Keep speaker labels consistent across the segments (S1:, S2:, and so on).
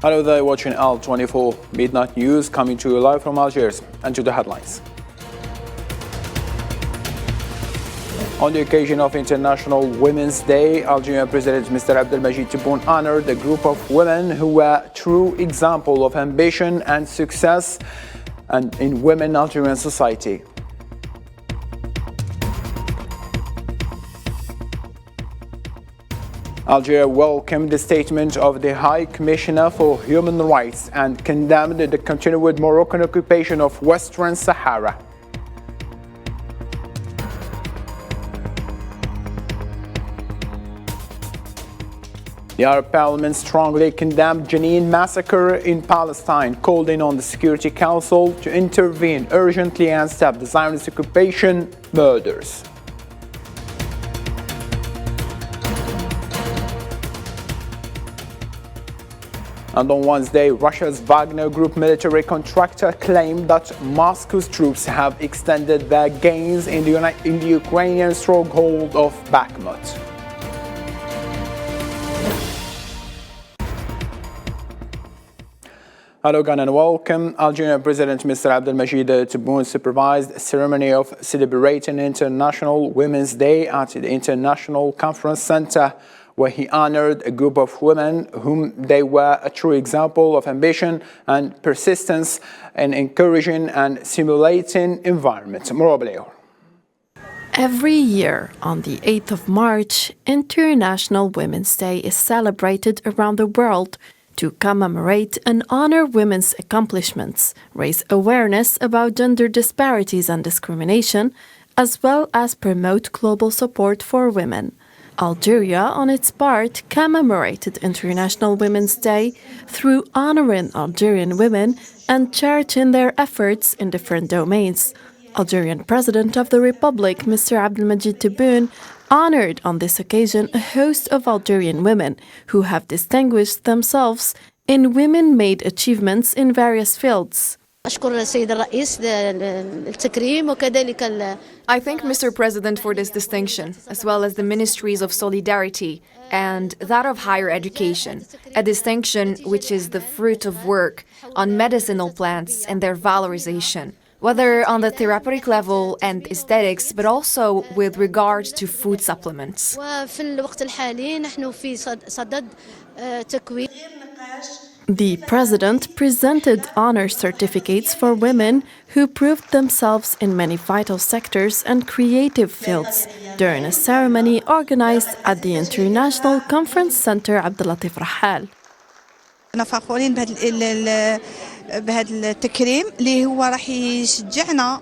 S1: Hello there, watching Al24 Midnight News, coming to you live from Algiers, and to the headlines. On the occasion of International Women's Day, Algerian President Mr. Abdelmajid Tebboune honored a group of women who were true example of ambition and success and in women Algerian society. Algeria welcomed the statement of the High Commissioner for Human Rights and condemned the continued Moroccan occupation of Western Sahara. The Arab Parliament strongly condemned Jenin massacre in Palestine, calling on the Security Council to intervene urgently and stop the Zionist occupation murders. And on Wednesday, Russia's Wagner Group military contractor claimed that Moscow's troops have extended their gains in the Ukrainian stronghold of Bakhmut. Hello again and welcome. Algerian President Mr. Abdelmajid Tebboune supervised a ceremony of celebrating International Women's Day at the International Conference Center, where he honored a group of women whom they were a true example of ambition and persistence in encouraging and stimulating environment.
S2: Every year, on the 8th of March, International Women's Day is celebrated around the world to commemorate and honor women's accomplishments, raise awareness about gender disparities and discrimination, as well as promote global support for women. Algeria, on its part, commemorated International Women's Day through honoring Algerian women and cherishing their efforts in different domains. Algerian President of the Republic, Mr. Abdelmajid Tebboune, honored on this occasion a host of Algerian women who have distinguished themselves in women-made achievements in various fields.
S3: I thank
S4: Mr. President for this distinction, as well as the Ministries of Solidarity and that of Higher Education, a distinction which is the fruit of work on medicinal plants and their valorization, whether on the therapeutic level and aesthetics, but also with regard to food supplements.
S2: The President presented honor certificates for women who proved themselves in many vital sectors and creative fields during a ceremony organized at the International Conference Center Abdellatif Rahal.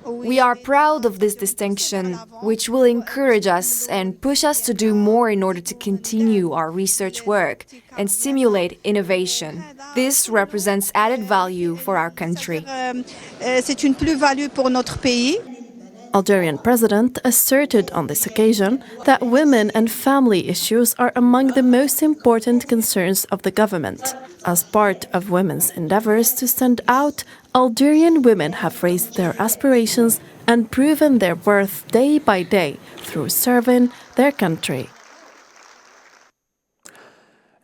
S4: We are proud of this distinction, which will encourage us and push us to do more in order to continue our research work and stimulate innovation. This represents added value for our country.
S2: Algerian President asserted on this occasion that women and family issues are among the most important concerns of the government. As part of women's endeavors to stand out, Algerian women have raised their aspirations and proven their worth day by day through serving their country.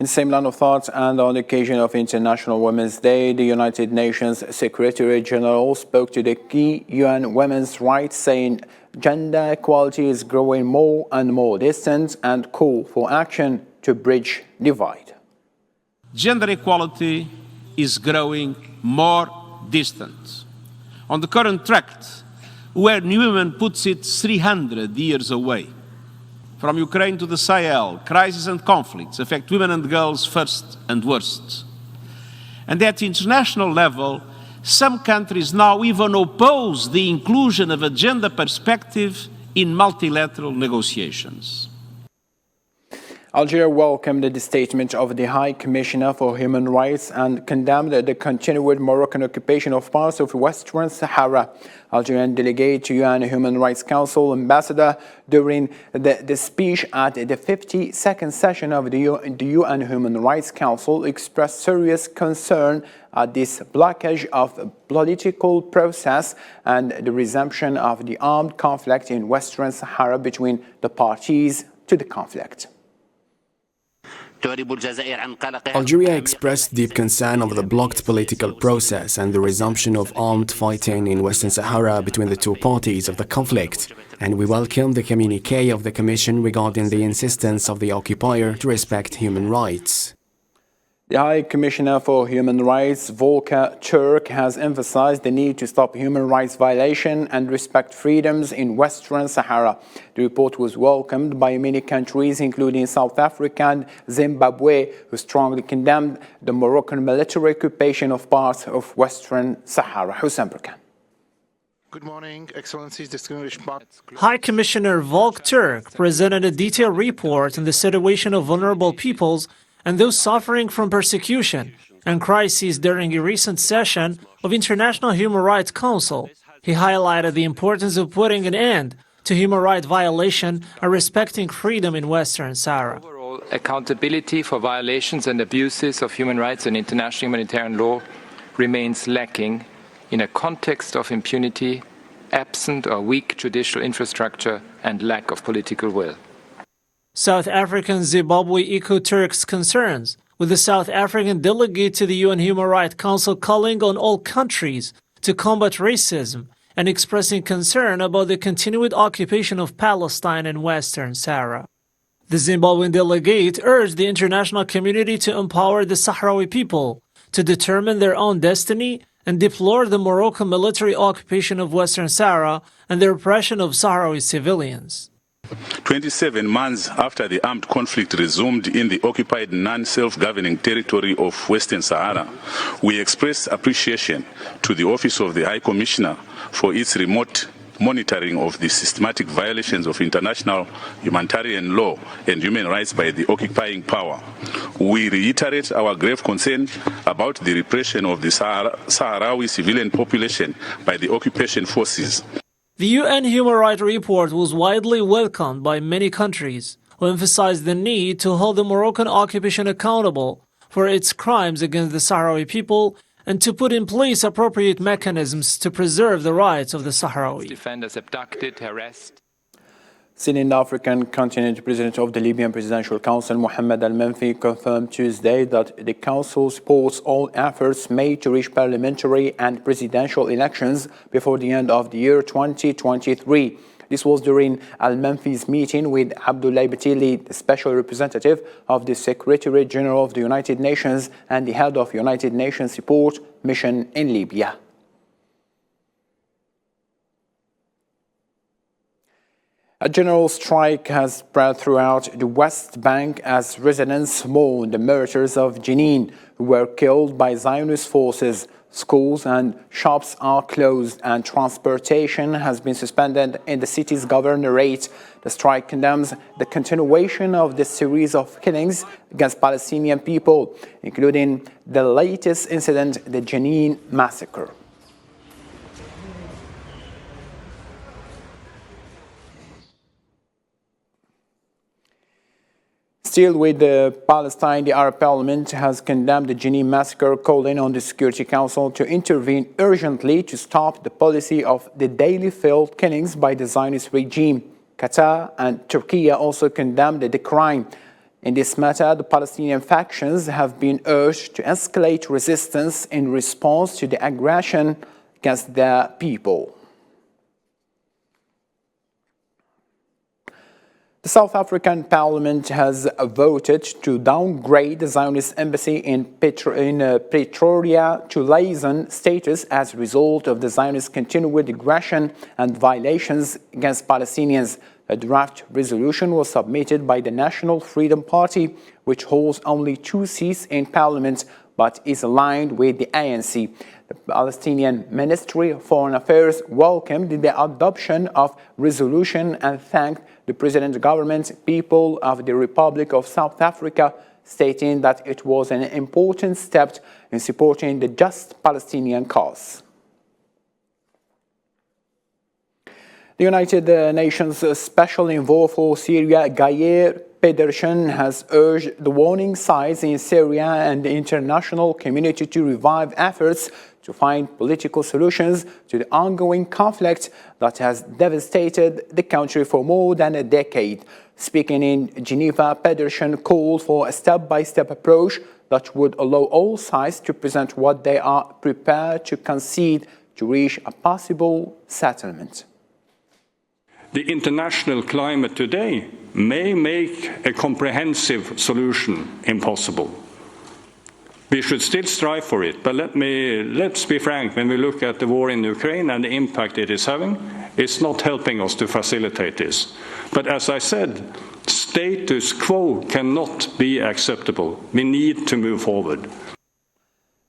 S1: In the same line of thought, and on the occasion of International Women's Day, the United Nations Secretary General spoke to the key UN women's rights, saying gender equality is growing more and more distant and call for action to bridge divide.
S5: Gender equality is growing more distant. On the current track, where Newman puts it 300 years away. From Ukraine to the Sahel, crises and conflicts affect women and girls first and worst. And at the international level, some countries now even oppose the inclusion of a gender perspective in multilateral negotiations.
S1: Algeria welcomed the statement of the High Commissioner for Human Rights and condemned the continued Moroccan occupation of parts of Western Sahara. Algerian delegate to UN Human Rights Council ambassador during the speech at the 52nd session of the UN Human Rights Council expressed serious concern at this blockage of the political process and the resumption of the armed conflict in Western Sahara between the parties to the conflict.
S3: Algeria expressed deep concern over the blocked political process and the resumption of armed fighting in Western Sahara between the two parties of the conflict, and we welcome the communique of the Commission regarding the insistence of the occupier to respect human rights.
S1: The High Commissioner for Human Rights, Volker Turk, has emphasized the need to stop human rights violation and respect freedoms in Western Sahara. The report was welcomed by many countries, including South Africa and Zimbabwe, who strongly condemned the Moroccan military occupation of parts of Western Sahara. Hussein Burkan.
S6: Good morning, Excellencies, distinguished partners.
S7: High Commissioner Volker Turk presented a detailed report on the situation of vulnerable peoples and those suffering from persecution and crises during a recent session of International Human Rights Council. He highlighted the importance of putting an end to human rights violation and respecting freedom in Western Sahara.
S8: Overall, accountability for violations and abuses of human rights and international humanitarian law remains lacking in a context of impunity, absent or weak judicial infrastructure, and lack of political will.
S7: South African Zimbabwe echoed Turk's concerns, with the South African delegate to the UN Human Rights Council calling on all countries to combat racism and expressing concern about the continued occupation of Palestine and Western Sahara. The Zimbabwean delegate urged the international community to empower the Sahrawi people to determine their own destiny and deplored the Moroccan military occupation of Western Sahara and the repression of Sahrawi civilians.
S9: 27 months after the armed conflict resumed in the occupied non-self-governing territory of Western Sahara, we express appreciation to the Office of the High Commissioner for its remote monitoring of the systematic violations of international humanitarian law and human rights by the occupying power. We reiterate our grave concern about the repression of the Sahrawi civilian population by the occupation forces.
S7: The UN Human Rights Report was widely welcomed by many countries, who emphasized the need to hold the Moroccan occupation accountable for its crimes against the Sahrawi people and to put in place appropriate mechanisms to preserve the rights of the Sahrawi.
S8: Defenders abducted, harassed.
S1: Senior African Continent President of the Libyan Presidential Council, Mohamed Al-Menfi, confirmed Tuesday that the Council supports all efforts made to reach parliamentary and presidential elections before the end of the year 2023. This was during Al-Menfi's meeting with Abdoulaye Batili, the Special Representative of the Secretary General of the United Nations and the head of United Nations Support Mission in Libya. A general strike has spread throughout the West Bank as residents mourn the martyrs of Jenin, who were killed by Zionist forces. Schools and shops are closed and transportation has been suspended in the city's governorate. The strike condemns the continuation of this series of killings against Palestinian people, including the latest incident, the Jenin massacre. Still with Palestine, the Arab Parliament has condemned the Jenin massacre, calling on the Security Council to intervene urgently to stop the policy of the daily failed killings by the Zionist regime. Qatar and Turkey also condemned the crime. In this matter, the Palestinian factions have been urged to escalate resistance in response to the aggression against their people. The South African Parliament has voted to downgrade the Zionist embassy in Pretoria to liaison status as a result of the Zionist continued aggression and violations against Palestinians. A draft resolution was submitted by the National Freedom Party, which holds only 2 seats in Parliament but is aligned with the ANC. The Palestinian Ministry of Foreign Affairs welcomed the adoption of resolution and thanked the President's government, people of the Republic of South Africa, stating that it was an important step in supporting the just Palestinian cause. The United Nations Special Envoy for Syria, Geir Pedersen, has urged the warning signs in Syria and the international community to revive efforts to find political solutions to the ongoing conflict that has devastated the country for more than a decade. Speaking in Geneva, Pedersen called for a step-by-step approach that would allow all sides to present what they are prepared to concede to reach a possible settlement.
S10: The international climate today may make a comprehensive solution impossible. We should still strive for it, but let's be frank, when we look at the war in Ukraine and the impact it is having, it's not helping us to facilitate this. But as I said, status quo cannot be acceptable. We need to move forward.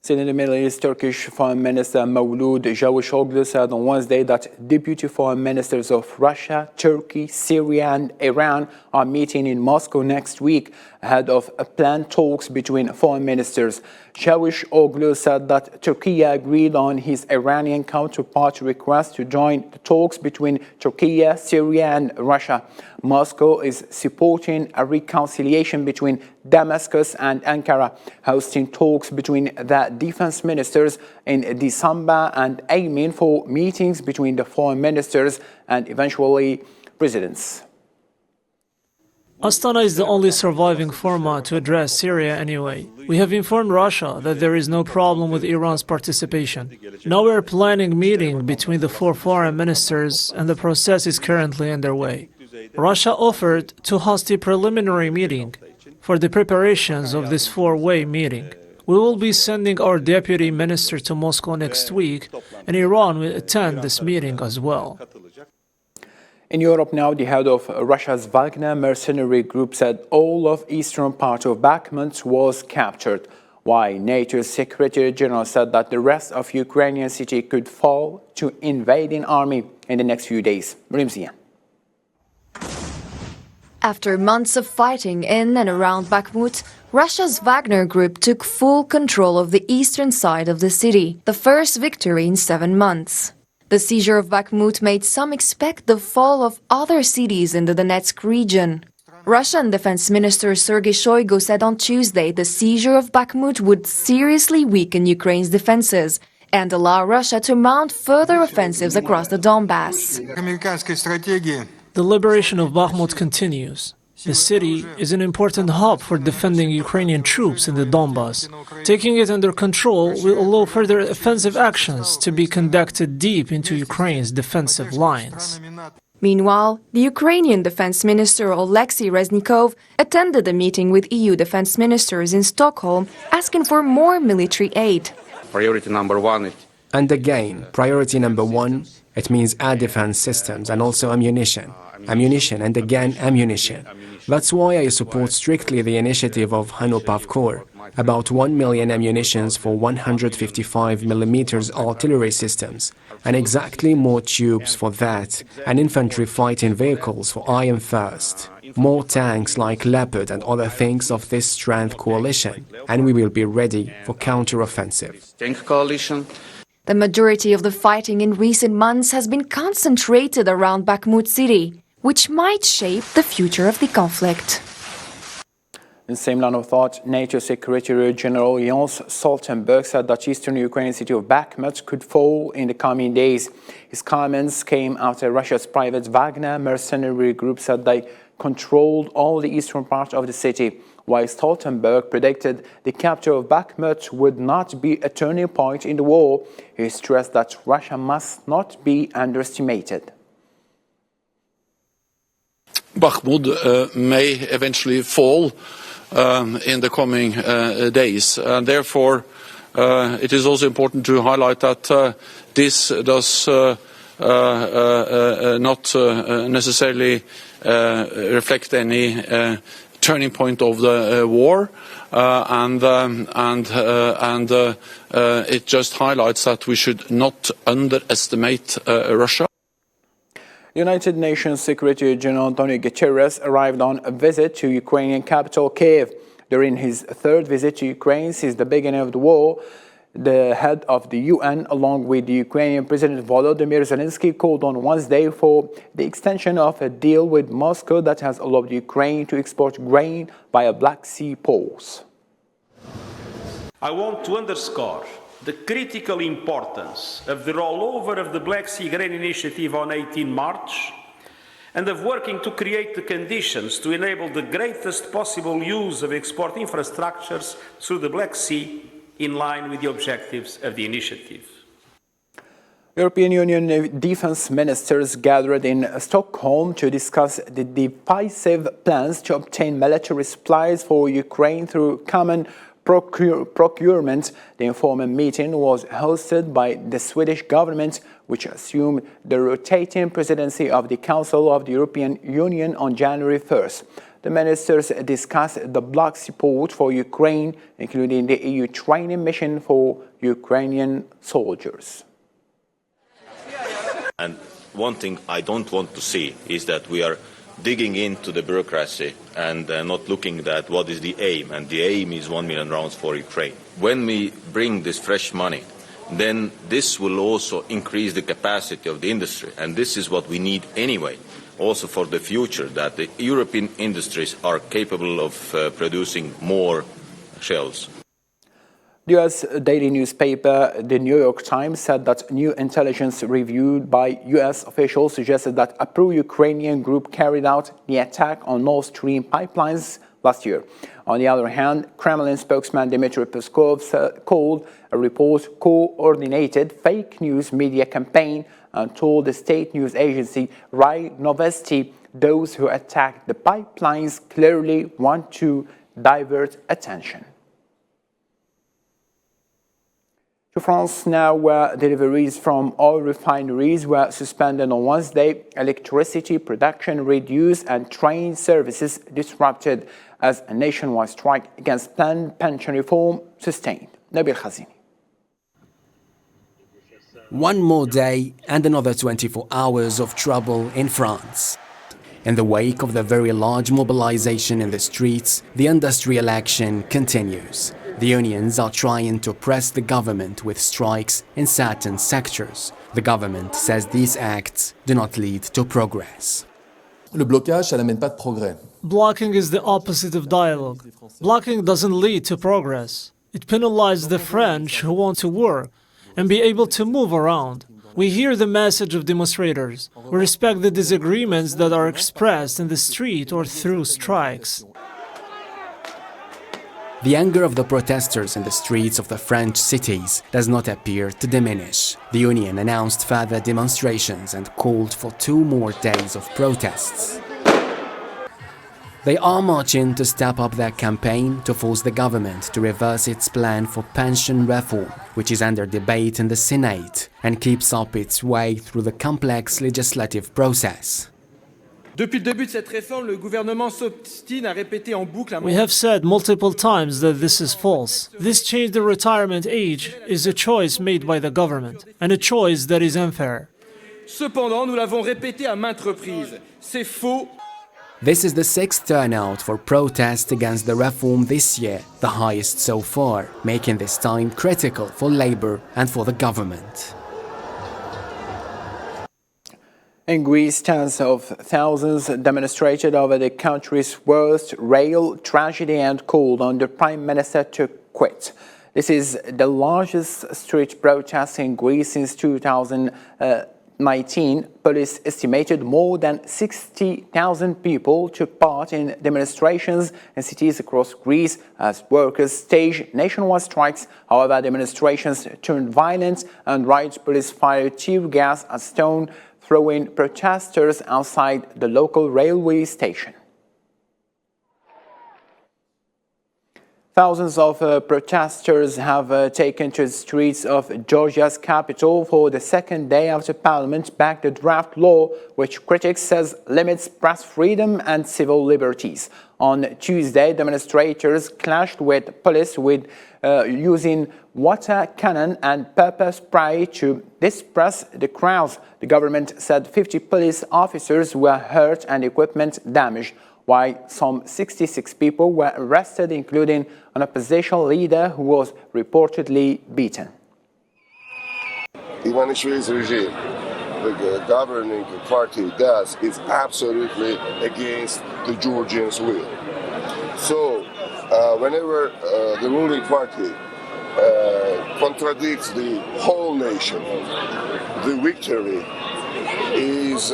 S1: Still in the Middle East, Turkish Foreign Minister Mevlut Cavusoglu said on Wednesday that deputy foreign ministers of Russia, Turkey, Syria and Iran are meeting in Moscow next week ahead of planned talks between foreign ministers. Cavusoglu said that Turkey agreed on his Iranian counterpart request to join the talks between Turkey, Syria and Russia. Moscow is supporting a reconciliation between Damascus and Ankara, hosting talks between the defense ministers in December and aiming for meetings between the foreign ministers and eventually presidents.
S7: Astana is the only surviving format to address Syria anyway. We have informed Russia that there is no problem with Iran's participation. Now we are planning a meeting between the four foreign ministers and the process is currently underway. Russia offered to host a preliminary meeting for the preparations of this four-way meeting. We will be sending our deputy minister to Moscow next week, and Iran will attend this meeting as well.
S1: In Europe now, the head of Russia's Wagner mercenary group said all of eastern part of Bakhmut was captured, while NATO's Secretary General said that the rest of Ukrainian city could fall to invading army in the next few days. Rimzian.
S4: After months of fighting in and around Bakhmut, Russia's Wagner group took full control of the eastern side of the city, the first victory in 7 months. The seizure of Bakhmut made some expect the fall of other cities in the Donetsk region. Russian Defense Minister Sergei Shoigu said on Tuesday the seizure of Bakhmut would seriously weaken Ukraine's defenses and allow Russia to mount further offensives across the Donbass.
S7: The liberation of Bakhmut continues. The city is an important hub for defending Ukrainian troops in the Donbass. Taking it under control will allow further offensive actions to be conducted deep into Ukraine's defensive lines.
S4: Meanwhile, the Ukrainian Defense Minister Oleksiy Reznikov attended a meeting with EU defense ministers in Stockholm asking for more military aid.
S11: Priority number one.
S3: And again, priority number one, it means air defense systems and also ammunition. Ammunition and again ammunition. That's why I support strictly the initiative of Hanno Pavkor, about 1 million ammunitions for 155mm artillery systems, and exactly more tubes for that, and infantry fighting vehicles for Iron First, more tanks like Leopard and other things of this strength coalition, and we will be ready for counter-offensive.
S11: Tank coalition.
S4: The majority of the fighting in recent months has been concentrated around Bakhmut city, which might shape the future of the conflict.
S1: In the same line of thought, NATO Secretary General Jens Stoltenberg said that eastern Ukrainian city of Bakhmut could fall in the coming days. His comments came after Russia's private Wagner mercenary group said they controlled all the eastern part of the city, while Stoltenberg predicted the capture of Bakhmut would not be a turning point in the war. He stressed that Russia must not be underestimated.
S12: Bakhmut may eventually fall in the coming days, and therefore it is also important to highlight that this does not necessarily reflect any turning point of the war, and it just highlights that we should not underestimate Russia.
S1: United Nations Secretary General Antonio Guterres arrived on a visit to Ukrainian capital Kiev. During his third visit to Ukraine since the beginning of the war, the head of the UN, along with the Ukrainian President Volodymyr Zelensky, called on Wednesday for the extension of a deal with Moscow that has allowed Ukraine to export grain via Black Sea ports.
S13: I want to underscore
S5: the critical importance of the rollover of the Black Sea Grain Initiative on 18 March and of working to create the conditions to enable the greatest possible use of export infrastructures through the Black Sea in line with the objectives of the initiative.
S1: European Union defense ministers gathered in Stockholm to discuss the divisive plans to obtain military supplies for Ukraine through common procurement. The informal meeting was hosted by the Swedish government, which assumed the rotating presidency of the Council of the European Union on January 1st. The ministers discussed the bloc support for Ukraine, including the EU training mission for Ukrainian soldiers.
S13: And one thing I don't want to see is that we are digging into the bureaucracy and not looking at what is the aim. And the aim is 1 million rounds for Ukraine. When we bring this fresh money, then this will also increase the capacity of the industry. And this is what we need anyway, also for the future, that the European industries are capable of producing more shells.
S1: The U.S. daily newspaper, The New York Times, said that new intelligence reviewed by U.S. officials suggested that a pro-Ukrainian group carried out the attack on Nord Stream pipelines last year. On the other hand, Kremlin spokesman Dmitry Peskov called a report coordinated fake news media campaign and told the state news agency RIA Novosti those who attacked the pipelines clearly want to divert attention. To France now, where deliveries from oil refineries were suspended on Wednesday, electricity production reduced and train services disrupted as a nationwide strike against planned pension reform sustained. Nabil Khazini.
S3: One more day and another 24 hours of trouble in France. In the wake of the very large mobilization in the streets, the industrial action continues. The unions are trying to press the government with strikes in certain sectors. The government says these acts do not lead to progress.
S14: Le blocage, ça n'amène pas de progrès.
S7: Blocking is the opposite of dialogue. Blocking doesn't lead to progress. It penalizes the French who want to work and be able to move around. We hear the message of demonstrators. We respect the disagreements that are expressed in the street or through strikes.
S3: The anger of the protesters in the streets of the French cities does not appear to diminish. The union announced further demonstrations and called for 2 more days of protests. They are marching to step up their campaign to force the government to reverse its plan for pension reform, which is under debate in the Senate and keeps up its way through the complex legislative process.
S15: Depuis le début de cette réforme, le gouvernement s'obstine à répéter en boucle.
S7: We have said multiple times that this is false. This change the retirement age is a choice made by the government, and a choice that is unfair.
S15: Cependant, nous l'avons répété à maintes reprises. C'est faux.
S3: This is the 6th turnout for protest against the reform this year, the highest so far, making this time critical for Labour and for the government.
S1: In Greece, tens of thousands demonstrated over the country's worst rail tragedy and called on the Prime Minister to quit. This is the largest street protest in Greece since 2019. Police estimated more than 60,000 people took part in demonstrations in cities across Greece as workers staged nationwide strikes. However, demonstrations turned violent and riot police fired tear gas and stone, throwing protesters outside the local railway station. Thousands of protesters have taken to the streets of Georgia's capital for the second day after Parliament backed the draft law, which critics says limits press freedom and civil liberties. On Tuesday, demonstrators clashed with police using water cannon and pepper spray to disperse the crowds. The government said 50 police officers were hurt and equipment damaged, while some 66 people were arrested, including an opposition leader who was reportedly beaten.
S16: Ivanishvili's regime, the governing party, does is absolutely against the Georgians' will. So, whenever the ruling party contradicts the whole nation. The victory is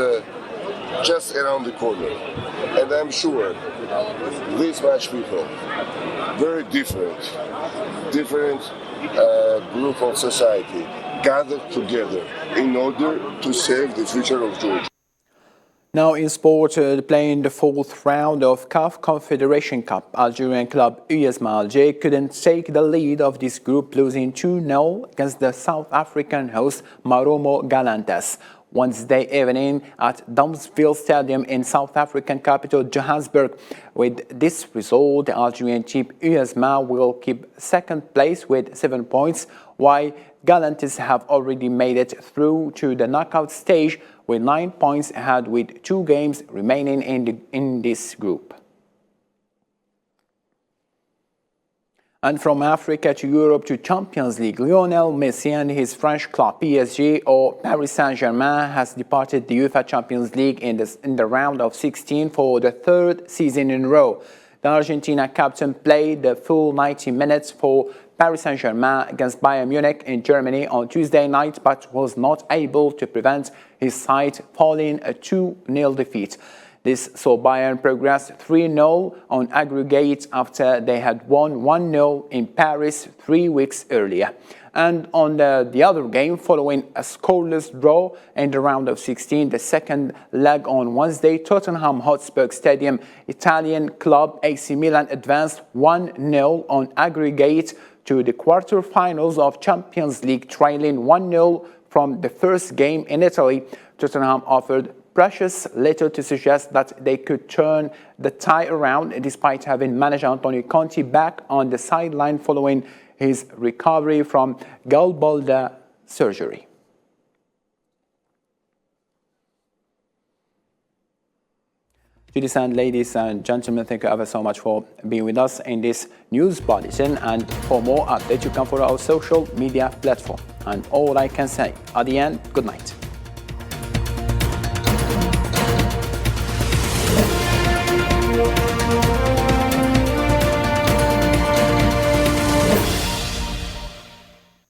S16: just around the corner. And I'm sure these match people, very different group of society, gathered together in order to save the future of Georgia.
S1: Now in sport, playing the fourth round of CAF Confederation Cup, Algerian club USMA Alger couldn't take the lead of this group, losing 2-0 against the South African host Maromo Galantes. Wednesday evening at Damsville Stadium in South African capital Johannesburg. With this result, the Algerian team USMA will keep second place with 7 points, while Galantes have already made it through to the knockout stage with 9 points ahead with 2 games remaining in this group. And from Africa to Europe to Champions League, Lionel Messi and his French club PSG or Paris Saint-Germain has departed the UEFA Champions League in the round of 16 for the 3rd season in a row. The Argentina captain played the full 90 minutes for Paris Saint-Germain against Bayern Munich in Germany on Tuesday night, but was not able to prevent his side falling a 2-0 defeat. This saw Bayern progress 3-0 on aggregate after they had won 1-0 in Paris 3 weeks earlier. And on the other game, following a scoreless draw in the round of 16, the second leg on Wednesday, Tottenham Hotspur Stadium, Italian club AC Milan advanced 1-0 on aggregate to the quarter-finals of Champions League, trailing 1-0 from the first game in Italy. Tottenham offered precious little to suggest that they could turn the tie around, despite having manager Antonio Conte back on the sideline following his recovery from gallbladder surgery. Ladies and gentlemen, thank you ever so much for being with us in this news bulletin. And for more updates, you can follow our social media platform. And all I can say at the end, good night.